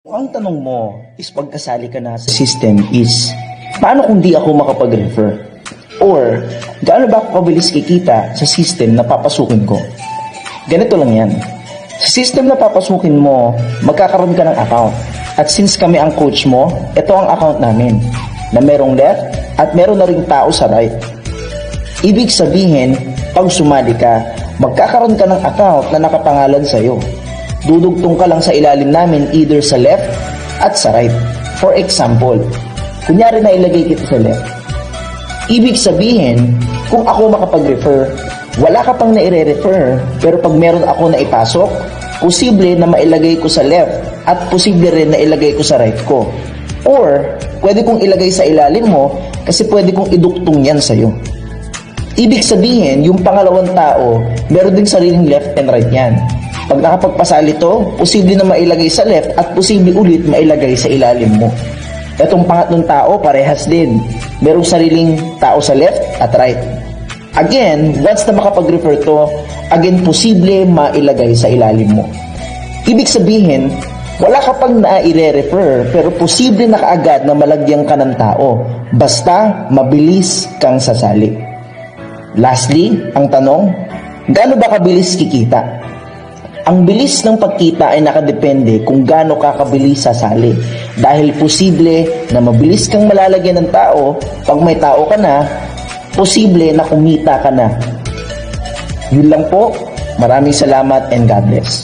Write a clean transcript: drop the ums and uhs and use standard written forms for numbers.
Ang tanong mo is pagkasali ka na sa system is, paano kung di ako makapag-refer? Or, gaano ba ako kabilis kikita sa system na papasukin ko? Ganito lang yan. Sa system na papasukin mo, magkakaroon ka ng account. At since kami ang coach mo, ito ang account namin, na merong left at meron na ring tao sa right. Ibig sabihin, pag sumali ka, magkakaroon ka ng account na nakapangalan sa'yo. Dudugtong ka lang sa ilalim namin either sa left at sa right. For example, kunyari na ilagay kita sa left. Ibig sabihin, kung ako makapag-refer, wala ka pang naire-refer, pero pag meron ako na ipasok, posible na mailagay ko sa left at posible rin na ilagay ko sa right ko. Or, pwede kong ilagay sa ilalim mo kasi pwede kong idugtong yan sa'yo. Ibig sabihin, yung pangalawang tao, meron din sariling left and right yan. Pag nakapagpasali to, posible na mailagay sa left at posible ulit mailagay sa ilalim mo. Itong pangatlong tao, parehas din. Merong sariling tao sa left at right. Again, once na makapag-refer to, again, posible mailagay sa ilalim mo. Ibig sabihin, wala ka pang na-i-refer, pero posible na kaagad na malagyan ka ng tao. Basta, mabilis kang sasali. Lastly, ang tanong, gaano ba kabilis kikita? Ang bilis ng pagkita ay nakadepende kung gaano ka kabilis sasali. Dahil posible na mabilis kang malalagyan ng tao, pag may tao ka na, posible na kumita ka na. Yun lang po. Maraming salamat and God bless.